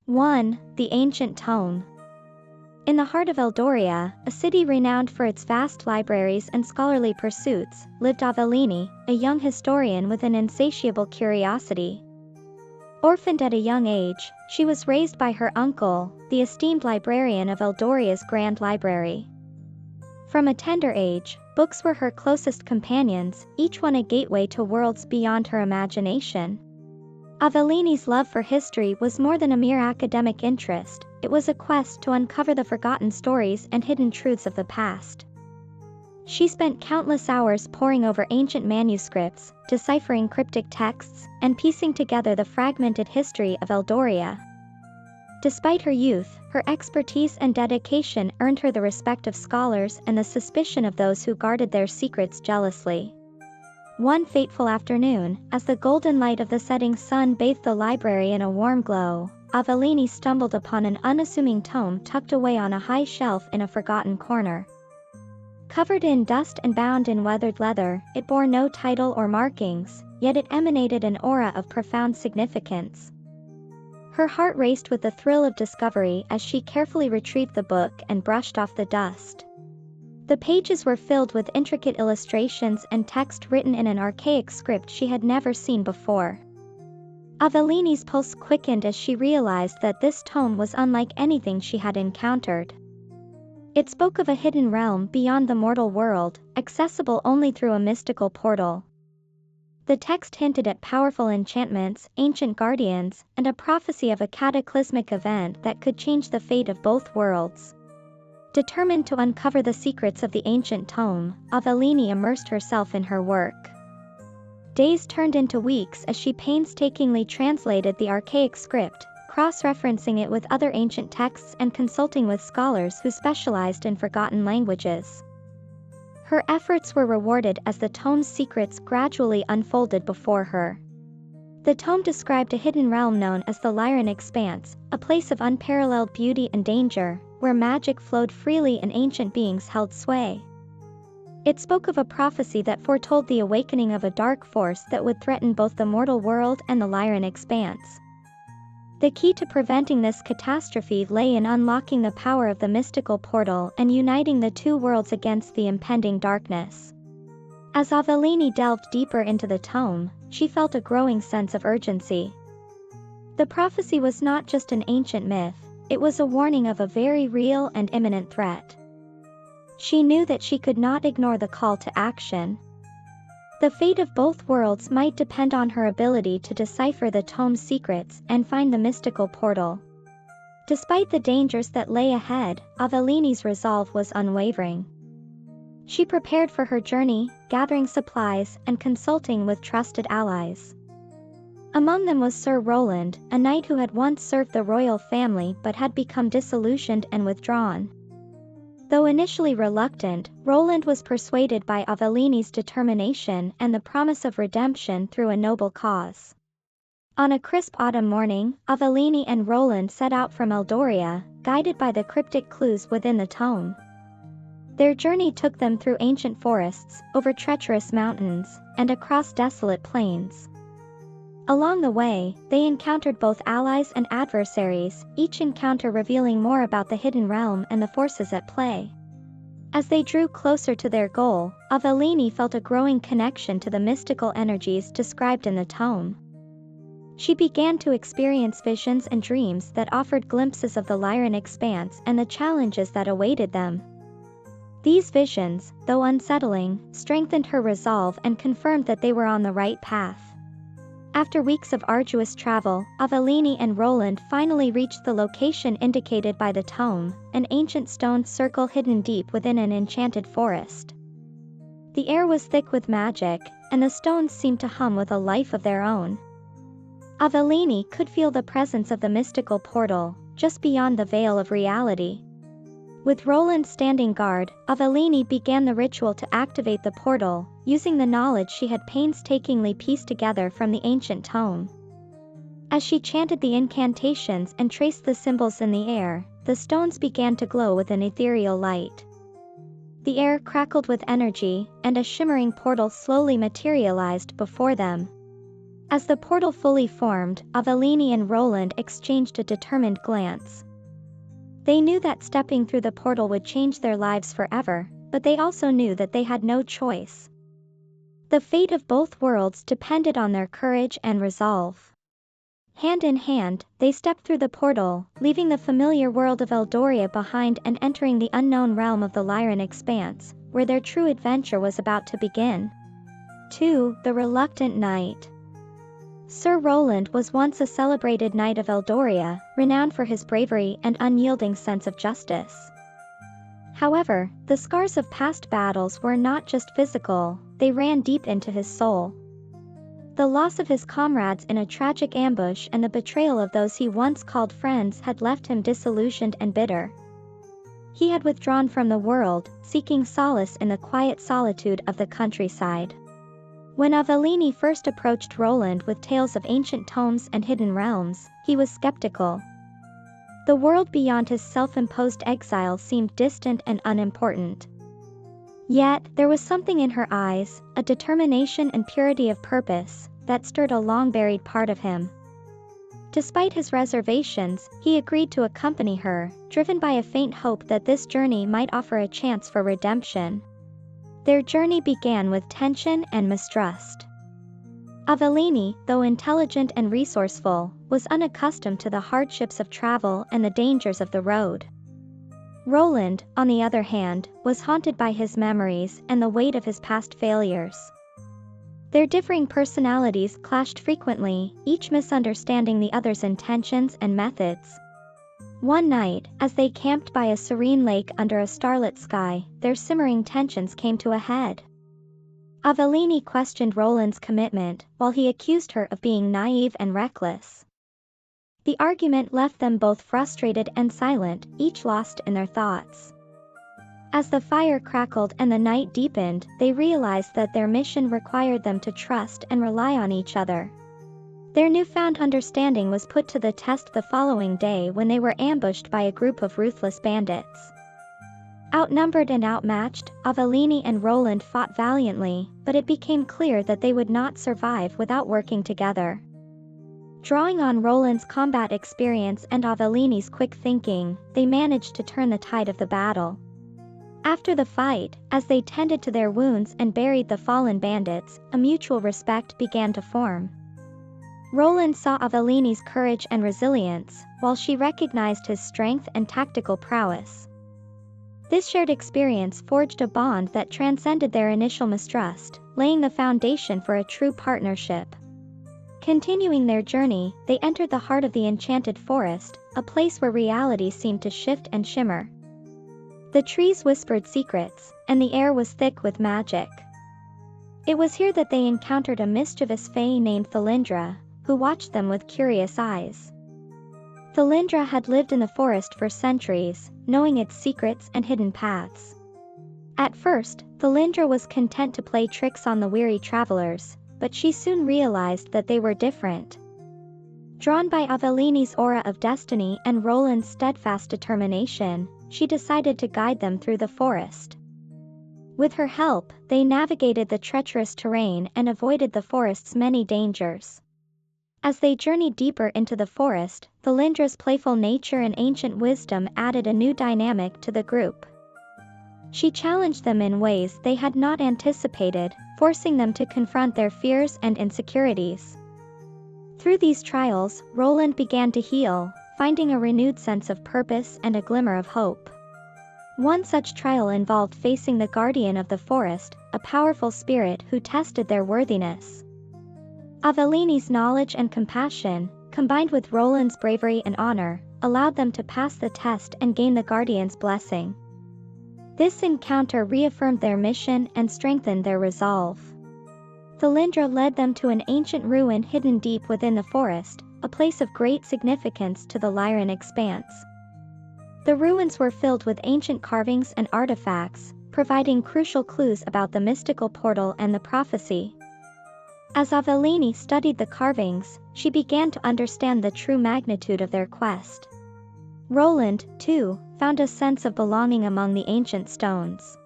1. The Ancient Tome. In the heart of Eldoria, a city renowned for its vast libraries and scholarly pursuits, lived Aveline, a young historian with an insatiable curiosity. Orphaned at a young age, she was raised by her uncle, the esteemed librarian of Eldoria's Grand Library. From a tender age, books were her closest companions, each one a gateway to worlds beyond her imagination. Aveline's love for history was more than a mere academic interest, it was a quest to uncover the forgotten stories and hidden truths of the past. She spent countless hours poring over ancient manuscripts, deciphering cryptic texts, and piecing together the fragmented history of Eldoria. Despite her youth, her expertise and dedication earned her the respect of scholars and the suspicion of those who guarded their secrets jealously. One fateful afternoon, as the golden light of the setting sun bathed the library in a warm glow, Aveline stumbled upon an unassuming tome tucked away on a high shelf in a forgotten corner. Covered in dust and bound in weathered leather, it bore no title or markings, yet it emanated an aura of profound significance. Her heart raced with the thrill of discovery as she carefully retrieved the book and brushed off the dust. The pages were filled with intricate illustrations and text written in an archaic script she had never seen before. Aveline's pulse quickened as she realized that this tome was unlike anything she had encountered. It spoke of a hidden realm beyond the mortal world, accessible only through a mystical portal. The text hinted at powerful enchantments, ancient guardians, and a prophecy of a cataclysmic event that could change the fate of both worlds. Determined to uncover the secrets of the ancient tome, Aveline immersed herself in her work. Days turned into weeks as she painstakingly translated the archaic script, cross-referencing it with other ancient texts and consulting with scholars who specialized in forgotten languages. Her efforts were rewarded as the tome's secrets gradually unfolded before her. The tome described a hidden realm known as the Lyran Expanse, a place of unparalleled beauty and danger, where magic flowed freely and ancient beings held sway. It spoke of a prophecy that foretold the awakening of a dark force that would threaten both the mortal world and the Lyran Expanse. The key to preventing this catastrophe lay in unlocking the power of the mystical portal and uniting the two worlds against the impending darkness. As Aveline delved deeper into the tome, she felt a growing sense of urgency. The prophecy was not just an ancient myth, it was a warning of a very real and imminent threat. She knew that she could not ignore the call to action. The fate of both worlds might depend on her ability to decipher the tome's secrets and find the mystical portal. Despite the dangers that lay ahead, Aveline's resolve was unwavering. She prepared for her journey, gathering supplies and consulting with trusted allies. Among them was Sir Roland, a knight who had once served the royal family but had become disillusioned and withdrawn. Though initially reluctant, Roland was persuaded by Aveline's determination and the promise of redemption through a noble cause. On a crisp autumn morning, Aveline and Roland set out from Eldoria, guided by the cryptic clues within the tome. Their journey took them through ancient forests, over treacherous mountains, and across desolate plains. Along the way, they encountered both allies and adversaries, each encounter revealing more about the hidden realm and the forces at play. As they drew closer to their goal, Aveline felt a growing connection to the mystical energies described in the tome. She began to experience visions and dreams that offered glimpses of the Lyran Expanse and the challenges that awaited them. These visions, though unsettling, strengthened her resolve and confirmed that they were on the right path. After weeks of arduous travel, Aveline and Roland finally reached the location indicated by the tome, an ancient stone circle hidden deep within an enchanted forest. The air was thick with magic, and the stones seemed to hum with a life of their own. Aveline could feel the presence of the mystical portal, just beyond the veil of reality. With Roland standing guard, Aveline began the ritual to activate the portal, using the knowledge she had painstakingly pieced together from the ancient tome. As she chanted the incantations and traced the symbols in the air, the stones began to glow with an ethereal light. The air crackled with energy, and a shimmering portal slowly materialized before them. As the portal fully formed, Aveline and Roland exchanged a determined glance. They knew that stepping through the portal would change their lives forever, but they also knew that they had no choice. The fate of both worlds depended on their courage and resolve. Hand in hand, they stepped through the portal, leaving the familiar world of Eldoria behind and entering the unknown realm of the Lyran Expanse, where their true adventure was about to begin. 2. The Reluctant Knight. Sir Roland was once a celebrated knight of Eldoria, renowned for his bravery and unyielding sense of justice. However, the scars of past battles were not just physical, they ran deep into his soul. The loss of his comrades in a tragic ambush and the betrayal of those he once called friends had left him disillusioned and bitter. He had withdrawn from the world, seeking solace in the quiet solitude of the countryside. When Aveline first approached Roland with tales of ancient tomes and hidden realms, he was skeptical. The world beyond his self-imposed exile seemed distant and unimportant. Yet, there was something in her eyes, a determination and purity of purpose, that stirred a long-buried part of him. Despite his reservations, he agreed to accompany her, driven by a faint hope that this journey might offer a chance for redemption. Their journey began with tension and mistrust. Aveline, though intelligent and resourceful, was unaccustomed to the hardships of travel and the dangers of the road. Roland, on the other hand, was haunted by his memories and the weight of his past failures. Their differing personalities clashed frequently, each misunderstanding the other's intentions and methods. One night, as they camped by a serene lake under a starlit sky, their simmering tensions came to a head. Aveline questioned Roland's commitment, while he accused her of being naive and reckless. The argument left them both frustrated and silent, each lost in their thoughts. As the fire crackled and the night deepened, they realized that their mission required them to trust and rely on each other. Their newfound understanding was put to the test the following day when they were ambushed by a group of ruthless bandits. Outnumbered and outmatched, Aveline and Roland fought valiantly, but it became clear that they would not survive without working together. Drawing on Roland's combat experience and Aveline's quick thinking, they managed to turn the tide of the battle. After the fight, as they tended to their wounds and buried the fallen bandits, a mutual respect began to form. Roland saw Aveline's courage and resilience, while she recognized his strength and tactical prowess. This shared experience forged a bond that transcended their initial mistrust, laying the foundation for a true partnership. Continuing their journey, they entered the heart of the enchanted forest, a place where reality seemed to shift and shimmer. The trees whispered secrets, and the air was thick with magic. It was here that they encountered a mischievous fae named Thalindra, who watched them with curious eyes. Thalindra had lived in the forest for centuries, knowing its secrets and hidden paths. At first, Thalindra was content to play tricks on the weary travelers, but she soon realized that they were different. Drawn by Aveline's aura of destiny and Roland's steadfast determination, she decided to guide them through the forest. With her help, they navigated the treacherous terrain and avoided the forest's many dangers. As they journeyed deeper into the forest, Thalindra's playful nature and ancient wisdom added a new dynamic to the group. She challenged them in ways they had not anticipated, forcing them to confront their fears and insecurities. Through these trials, Roland began to heal, finding a renewed sense of purpose and a glimmer of hope. One such trial involved facing the guardian of the forest, a powerful spirit who tested their worthiness. Aveline's knowledge and compassion, combined with Roland's bravery and honor, allowed them to pass the test and gain the guardian's blessing. This encounter reaffirmed their mission and strengthened their resolve. Thalindra led them to an ancient ruin hidden deep within the forest, a place of great significance to the Lyran Expanse. The ruins were filled with ancient carvings and artifacts, providing crucial clues about the mystical portal and the prophecy. As Aveline studied the carvings, she began to understand the true magnitude of their quest. Roland, too, found a sense of belonging among the ancient stones.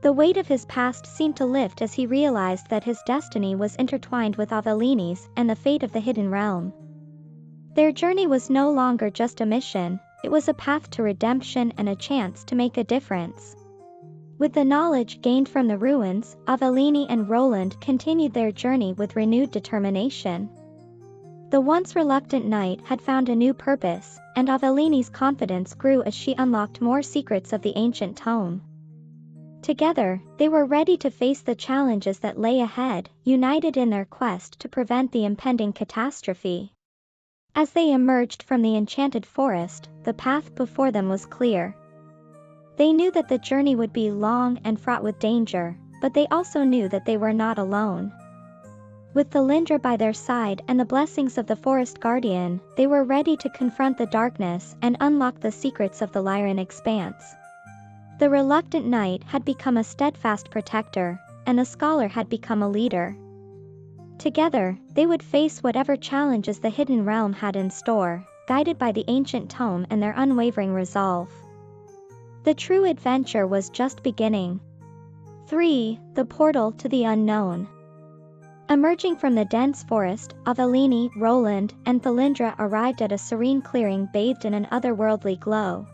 The weight of his past seemed to lift as he realized that his destiny was intertwined with Aveline's and the fate of the Hidden Realm. Their journey was no longer just a mission, it was a path to redemption and a chance to make a difference. With the knowledge gained from the ruins, Aveline and Roland continued their journey with renewed determination. The once reluctant knight had found a new purpose, and Aveline's confidence grew as she unlocked more secrets of the ancient tome. Together, they were ready to face the challenges that lay ahead, united in their quest to prevent the impending catastrophe. As they emerged from the enchanted forest, the path before them was clear. They knew that the journey would be long and fraught with danger, but they also knew that they were not alone. With Thalindra by their side and the blessings of the forest guardian, they were ready to confront the darkness and unlock the secrets of the Lyran expanse. The reluctant knight had become a steadfast protector, and the scholar had become a leader. Together, they would face whatever challenges the Hidden Realm had in store, guided by the ancient tome and their unwavering resolve. The true adventure was just beginning. 3. The Portal to the Unknown. Emerging from the dense forest, Aveline, Roland, and Thalindra arrived at a serene clearing bathed in an otherworldly glow.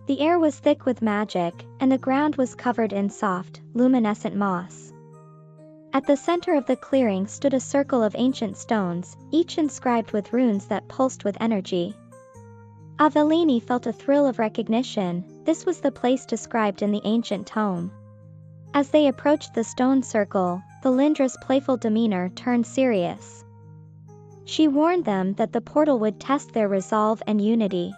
The air was thick with magic, and the ground was covered in soft, luminescent moss. At the center of the clearing stood a circle of ancient stones, each inscribed with runes that pulsed with energy. Aveline felt a thrill of recognition. This was the place described in the ancient tome. As they approached the stone circle, Thalindra's playful demeanor turned serious. She warned them that the portal would test their resolve and unity.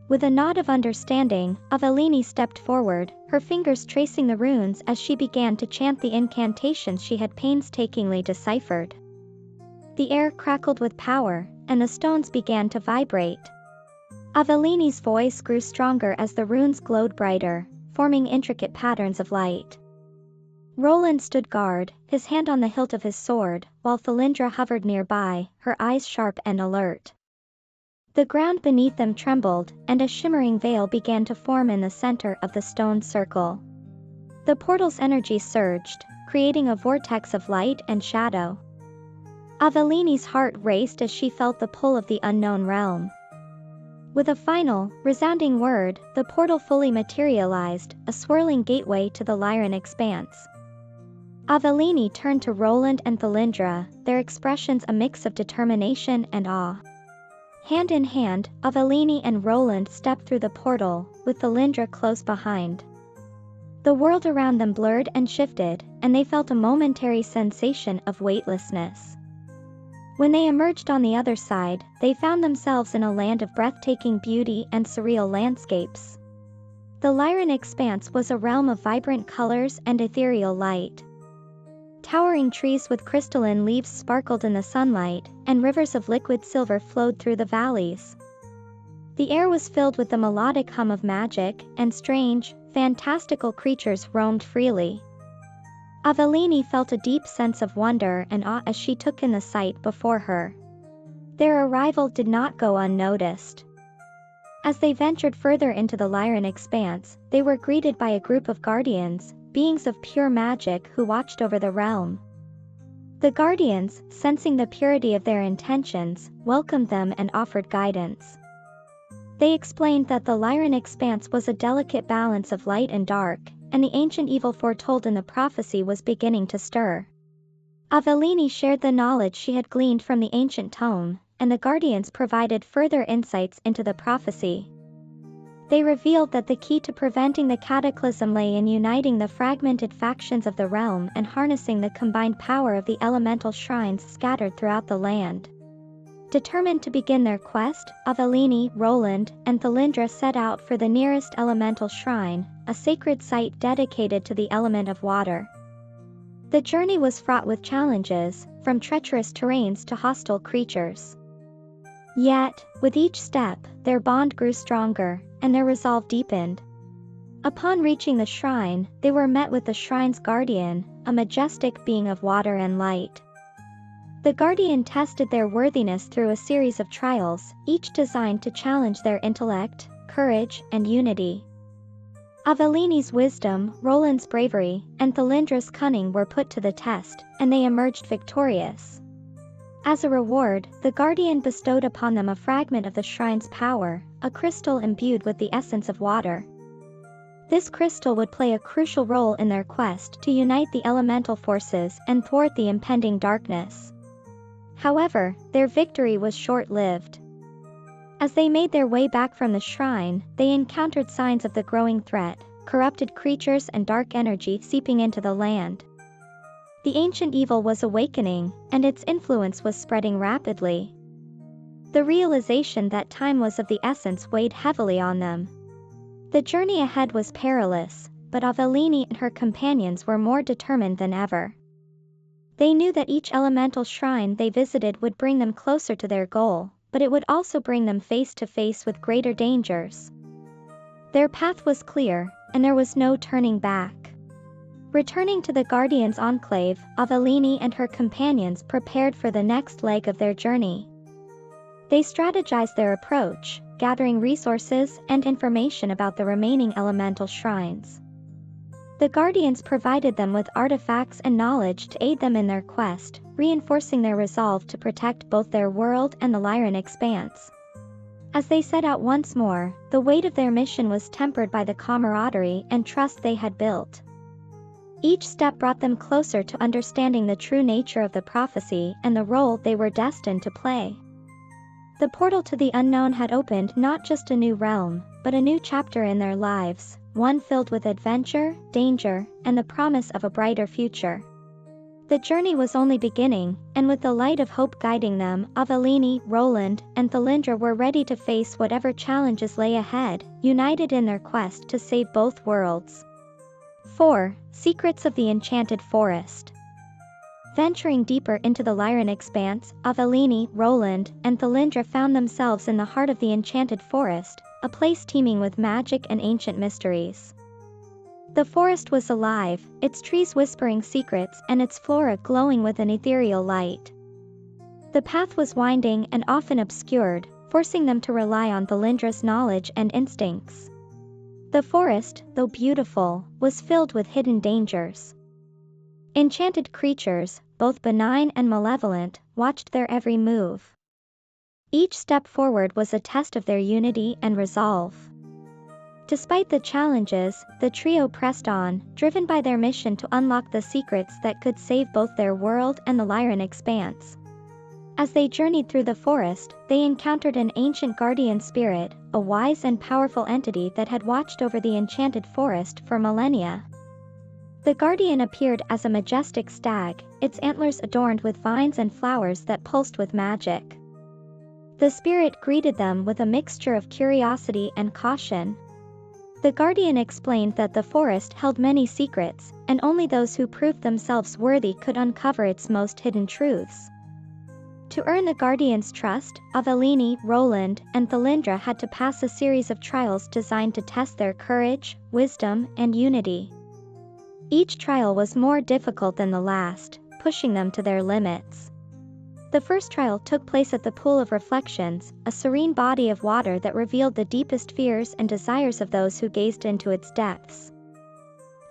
With a nod of understanding, Aveline stepped forward, her fingers tracing the runes as she began to chant the incantations she had painstakingly deciphered. The air crackled with power, and the stones began to vibrate. Aveline's voice grew stronger as the runes glowed brighter, forming intricate patterns of light. Roland stood guard, his hand on the hilt of his sword, while Thalindra hovered nearby, her eyes sharp and alert. The ground beneath them trembled, and a shimmering veil began to form in the center of the stone circle. The portal's energy surged, creating a vortex of light and shadow. Aveline's heart raced as she felt the pull of the unknown realm. With a final, resounding word, the portal fully materialized, a swirling gateway to the Lyran expanse. Aveline turned to Roland and Thalindra, their expressions a mix of determination and awe. Hand in hand, Aveline and Roland stepped through the portal, with Thalindra close behind. The world around them blurred and shifted, and they felt a momentary sensation of weightlessness. When they emerged on the other side, they found themselves in a land of breathtaking beauty and surreal landscapes. The Lyran expanse was a realm of vibrant colors and ethereal light. Towering trees with crystalline leaves sparkled in the sunlight, and rivers of liquid silver flowed through the valleys. The air was filled with the melodic hum of magic, and strange, fantastical creatures roamed freely. Aveline felt a deep sense of wonder and awe as she took in the sight before her. Their arrival did not go unnoticed. As they ventured further into the Lyran expanse, they were greeted by a group of guardians, beings of pure magic who watched over the realm. The guardians, sensing the purity of their intentions, welcomed them and offered guidance. They explained that the Lyran expanse was a delicate balance of light and dark, and the ancient evil foretold in the prophecy was beginning to stir. Aveline shared the knowledge she had gleaned from the ancient tome, and the guardians provided further insights into the prophecy. They revealed that the key to preventing the cataclysm lay in uniting the fragmented factions of the realm and harnessing the combined power of the elemental shrines scattered throughout the land. Determined to begin their quest, Aveline, Roland, and Thalindra set out for the nearest elemental shrine, a sacred site dedicated to the element of water. The journey was fraught with challenges, from treacherous terrains to hostile creatures. Yet, with each step, their bond grew stronger, and their resolve deepened. Upon reaching the shrine, they were met with the shrine's guardian, a majestic being of water and light. The guardian tested their worthiness through a series of trials, each designed to challenge their intellect, courage, and unity. Aveline's wisdom, Roland's bravery, and Thylindra's cunning were put to the test, and they emerged victorious. As a reward, the Guardian bestowed upon them a fragment of the shrine's power, a crystal imbued with the essence of water. This crystal would play a crucial role in their quest to unite the elemental forces and thwart the impending darkness. However, their victory was short-lived. As they made their way back from the shrine, they encountered signs of the growing threat, corrupted creatures and dark energy seeping into the land. The ancient evil was awakening, and its influence was spreading rapidly. The realization that time was of the essence weighed heavily on them. The journey ahead was perilous, but Aveline and her companions were more determined than ever. They knew that each elemental shrine they visited would bring them closer to their goal, but it would also bring them face to face with greater dangers. Their path was clear, and there was no turning back. Returning to the Guardian's enclave, Aveline and her companions prepared for the next leg of their journey. They strategized their approach, gathering resources and information about the remaining elemental shrines. The Guardians provided them with artifacts and knowledge to aid them in their quest, reinforcing their resolve to protect both their world and the Lyran expanse. As they set out once more, the weight of their mission was tempered by the camaraderie and trust they had built. Each step brought them closer to understanding the true nature of the prophecy and the role they were destined to play. The portal to the unknown had opened not just a new realm, but a new chapter in their lives, one filled with adventure, danger, and the promise of a brighter future. The journey was only beginning, and with the light of hope guiding them, Aveline, Roland, and Thylindra were ready to face whatever challenges lay ahead, united in their quest to save both worlds. 4. Secrets of the Enchanted Forest. Venturing deeper into the Lyran expanse, Aveline, Roland, and Thylindra found themselves in the heart of the Enchanted Forest, a place teeming with magic and ancient mysteries. The forest was alive, its trees whispering secrets and its flora glowing with an ethereal light. The path was winding and often obscured, forcing them to rely on Thylindra's knowledge and instincts. The forest, though beautiful, was filled with hidden dangers. Enchanted creatures, both benign and malevolent, watched their every move. Each step forward was a test of their unity and resolve. Despite the challenges, the trio pressed on, driven by their mission to unlock the secrets that could save both their world and the Lyran expanse. As they journeyed through the forest, they encountered an ancient guardian spirit, a wise and powerful entity that had watched over the enchanted forest for millennia. The guardian appeared as a majestic stag, its antlers adorned with vines and flowers that pulsed with magic. The spirit greeted them with a mixture of curiosity and caution. The guardian explained that the forest held many secrets, and only those who proved themselves worthy could uncover its most hidden truths. To earn the guardian's trust, Aveline, Roland, and Thylindra had to pass a series of trials designed to test their courage, wisdom, and unity. Each trial was more difficult than the last, pushing them to their limits. The first trial took place at the Pool of Reflections, a serene body of water that revealed the deepest fears and desires of those who gazed into its depths.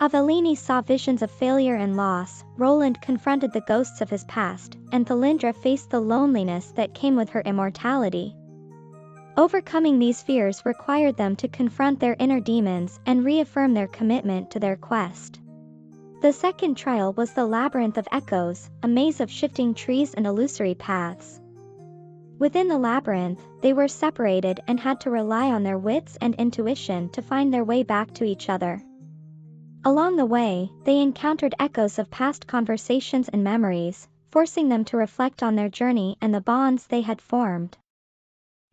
Aveline saw visions of failure and loss, Roland confronted the ghosts of his past, and Thylindra faced the loneliness that came with her immortality. Overcoming these fears required them to confront their inner demons and reaffirm their commitment to their quest. The second trial was the Labyrinth of Echoes, a maze of shifting trees and illusory paths. Within the labyrinth, they were separated and had to rely on their wits and intuition to find their way back to each other. Along the way, they encountered echoes of past conversations and memories, forcing them to reflect on their journey and the bonds they had formed.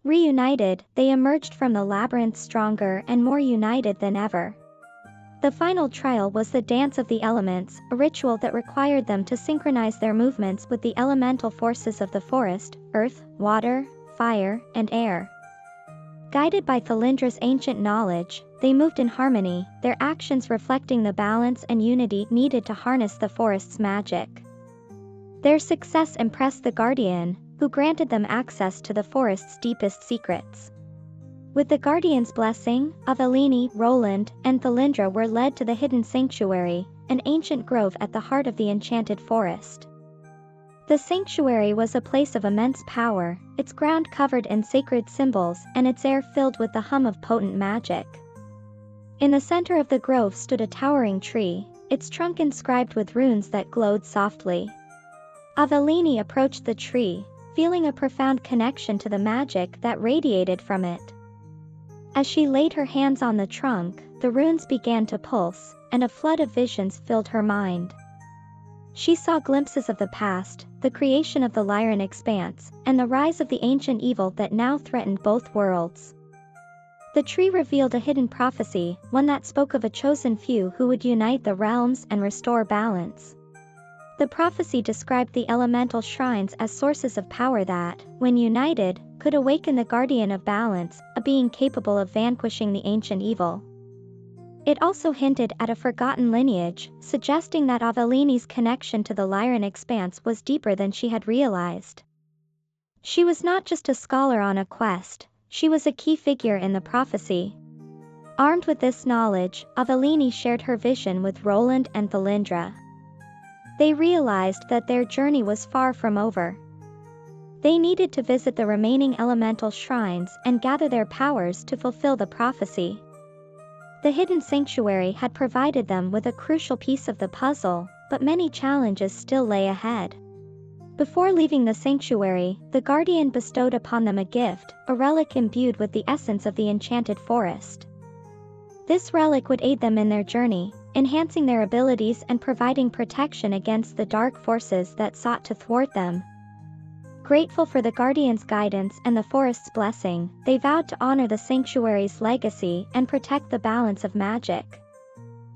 Reunited, they emerged from the labyrinth stronger and more united than ever. The final trial was the Dance of the Elements, a ritual that required them to synchronize their movements with the elemental forces of the forest, earth, water, fire, and air. Guided by Thylindra's ancient knowledge, they moved in harmony, their actions reflecting the balance and unity needed to harness the forest's magic. Their success impressed the Guardian, who granted them access to the forest's deepest secrets. With the guardian's blessing, Aveline, Roland, and Thalindra were led to the hidden sanctuary, an ancient grove at the heart of the enchanted forest. The sanctuary was a place of immense power, its ground covered in sacred symbols and its air filled with the hum of potent magic. In the center of the grove stood a towering tree, its trunk inscribed with runes that glowed softly. Aveline approached the tree, feeling a profound connection to the magic that radiated from it. As she laid her hands on the trunk, the runes began to pulse, and a flood of visions filled her mind. She saw glimpses of the past, the creation of the Lyran expanse, and the rise of the ancient evil that now threatened both worlds. The tree revealed a hidden prophecy, one that spoke of a chosen few who would unite the realms and restore balance. The prophecy described the elemental shrines as sources of power that, when united, could awaken the guardian of balance, a being capable of vanquishing the ancient evil. It also hinted at a forgotten lineage, suggesting that Aveline's connection to the Lyran expanse was deeper than she had realized. She was not just a scholar on a quest, she was a key figure in the prophecy. Armed with this knowledge, Aveline shared her vision with Roland and Thalindra. They realized that their journey was far from over. They needed to visit the remaining elemental shrines and gather their powers to fulfill the prophecy. The hidden sanctuary had provided them with a crucial piece of the puzzle, but many challenges still lay ahead. Before leaving the sanctuary, the guardian bestowed upon them a gift, a relic imbued with the essence of the enchanted forest. This relic would aid them in their journey, enhancing their abilities and providing protection against the dark forces that sought to thwart them. Grateful for the guardian's guidance and the forest's blessing, they vowed to honor the sanctuary's legacy and protect the balance of magic.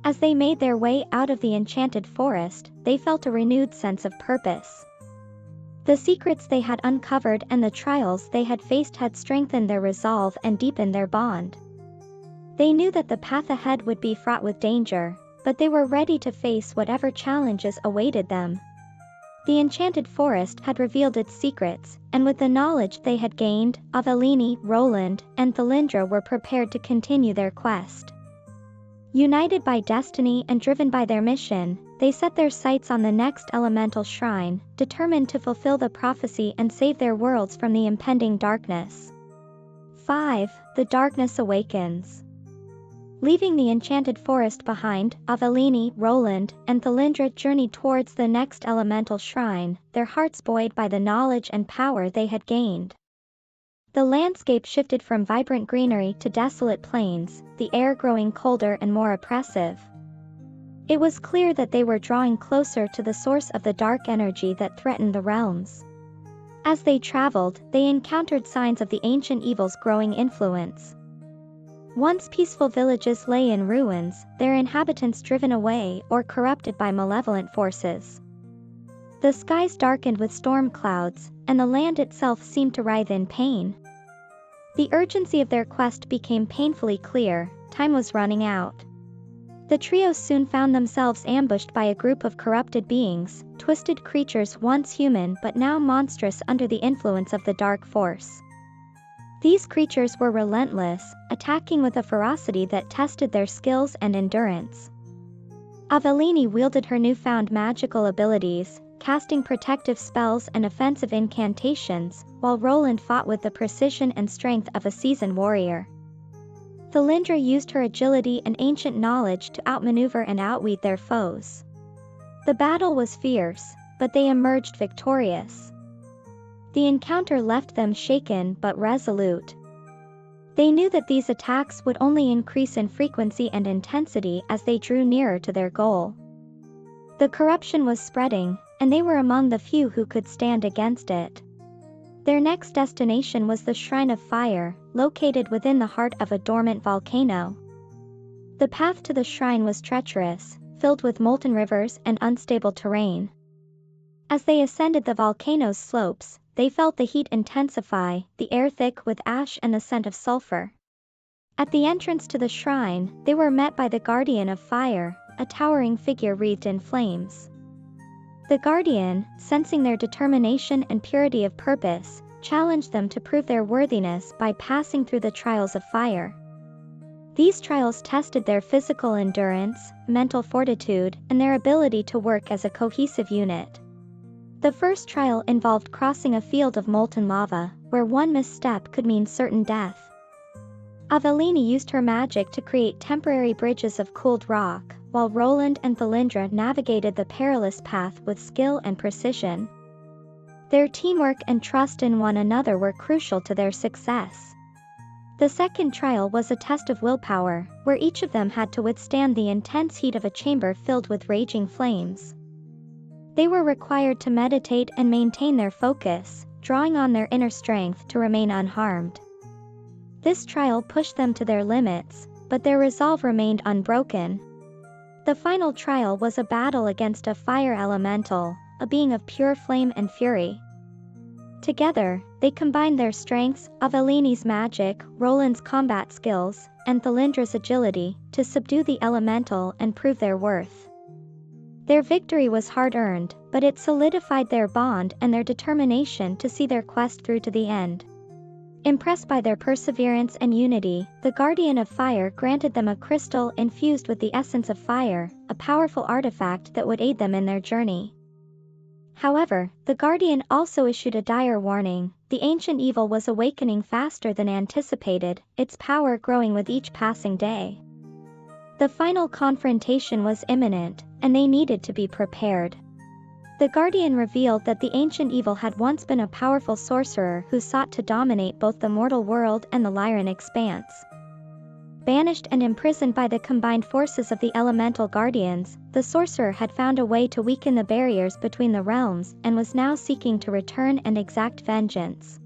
As they made their way out of the enchanted forest, they felt a renewed sense of purpose. The secrets they had uncovered and the trials they had faced had strengthened their resolve and deepened their bond. They knew that the path ahead would be fraught with danger, but they were ready to face whatever challenges awaited them. The enchanted forest had revealed its secrets, and with the knowledge they had gained, Aveline, Roland, and Thalindra were prepared to continue their quest. United by destiny and driven by their mission, they set their sights on the next elemental shrine, determined to fulfill the prophecy and save their worlds from the impending darkness. 5. The Darkness Awakens. Leaving the enchanted forest behind, Aveline, Roland, and Thalindra journeyed towards the next elemental shrine, their hearts buoyed by the knowledge and power they had gained. The landscape shifted from vibrant greenery to desolate plains, the air growing colder and more oppressive. It was clear that they were drawing closer to the source of the dark energy that threatened the realms. As they traveled, they encountered signs of the ancient evil's growing influence. Once peaceful villages lay in ruins, their inhabitants driven away or corrupted by malevolent forces. The skies darkened with storm clouds, and the land itself seemed to writhe in pain. The urgency of their quest became painfully clear, time was running out. The trio soon found themselves ambushed by a group of corrupted beings, twisted creatures once human but now monstrous under the influence of the dark force. These creatures were relentless, attacking with a ferocity that tested their skills and endurance. Aveline wielded her newfound magical abilities, casting protective spells and offensive incantations, while Roland fought with the precision and strength of a seasoned warrior. Thalindra used her agility and ancient knowledge to outmaneuver and outwit their foes. The battle was fierce, but they emerged victorious. The encounter left them shaken but resolute. They knew that these attacks would only increase in frequency and intensity as they drew nearer to their goal. The corruption was spreading, and they were among the few who could stand against it. Their next destination was the Shrine of Fire, located within the heart of a dormant volcano. The path to the shrine was treacherous, filled with molten rivers and unstable terrain. As they ascended the volcano's slopes, they felt the heat intensify, the air thick with ash and the scent of sulfur. At the entrance to the shrine, they were met by the Guardian of Fire, a towering figure wreathed in flames. The Guardian, sensing their determination and purity of purpose, challenged them to prove their worthiness by passing through the trials of fire. These trials tested their physical endurance, mental fortitude, and their ability to work as a cohesive unit. The first trial involved crossing a field of molten lava, where one misstep could mean certain death. Aveline used her magic to create temporary bridges of cooled rock, while Roland and Thalindra navigated the perilous path with skill and precision. Their teamwork and trust in one another were crucial to their success. The second trial was a test of willpower, where each of them had to withstand the intense heat of a chamber filled with raging flames. They were required to meditate and maintain their focus, drawing on their inner strength to remain unharmed. This trial pushed them to their limits, but their resolve remained unbroken. The final trial was a battle against a fire elemental, a being of pure flame and fury. Together, they combined their strengths, Aveline's magic, Roland's combat skills, and Thalindra's agility, to subdue the elemental and prove their worth. Their victory was hard-earned, but it solidified their bond and their determination to see their quest through to the end. Impressed by their perseverance and unity, the Guardian of Fire granted them a crystal infused with the essence of fire, a powerful artifact that would aid them in their journey. However, the Guardian also issued a dire warning: the ancient evil was awakening faster than anticipated, its power growing with each passing day. The final confrontation was imminent, and they needed to be prepared. The Guardian revealed that the ancient evil had once been a powerful sorcerer who sought to dominate both the mortal world and the Lyran expanse. Banished and imprisoned by the combined forces of the elemental guardians, the sorcerer had found a way to weaken the barriers between the realms and was now seeking to return and exact vengeance.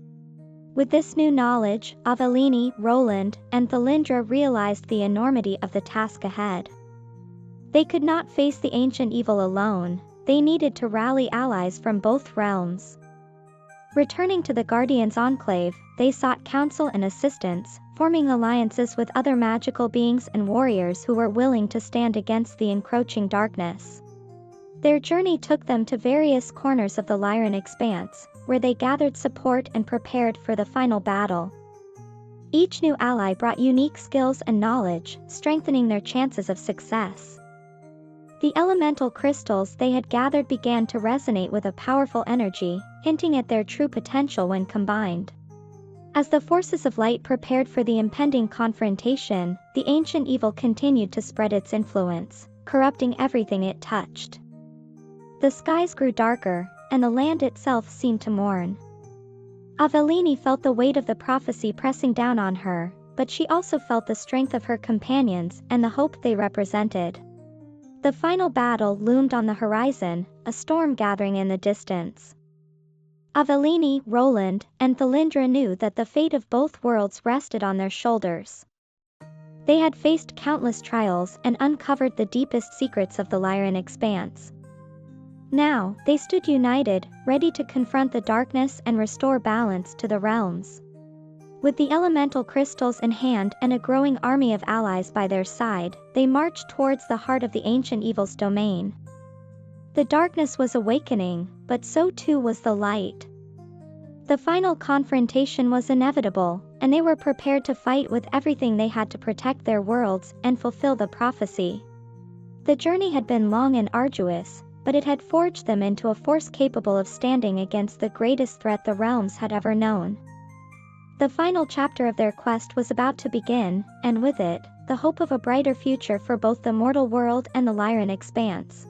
With this new knowledge, Aveline, Roland, and Thalindra realized the enormity of the task ahead. They could not face the ancient evil alone, they needed to rally allies from both realms. Returning to the Guardian's enclave, they sought counsel and assistance, forming alliances with other magical beings and warriors who were willing to stand against the encroaching darkness. Their journey took them to various corners of the Lyran expanse, where they gathered support and prepared for the final battle. Each new ally brought unique skills and knowledge, strengthening their chances of success. The elemental crystals they had gathered began to resonate with a powerful energy, hinting at their true potential when combined. As the forces of light prepared for the impending confrontation, the ancient evil continued to spread its influence, corrupting everything it touched. The skies grew darker, and the land itself seemed to mourn. Aveline felt the weight of the prophecy pressing down on her, but she also felt the strength of her companions and the hope they represented. The final battle loomed on the horizon, a storm gathering in the distance. Aveline, Roland, and Thalindra knew that the fate of both worlds rested on their shoulders. They had faced countless trials and uncovered the deepest secrets of the Lyran expanse. Now, they stood united, ready to confront the darkness and restore balance to the realms. With the elemental crystals in hand and a growing army of allies by their side, they marched towards the heart of the ancient evil's domain. The darkness was awakening, but so too was the light. The final confrontation was inevitable, and they were prepared to fight with everything they had to protect their worlds and fulfill the prophecy. The journey had been long and arduous, but it had forged them into a force capable of standing against the greatest threat the realms had ever known. The final chapter of their quest was about to begin, and with it, the hope of a brighter future for both the mortal world and the Lyran expanse.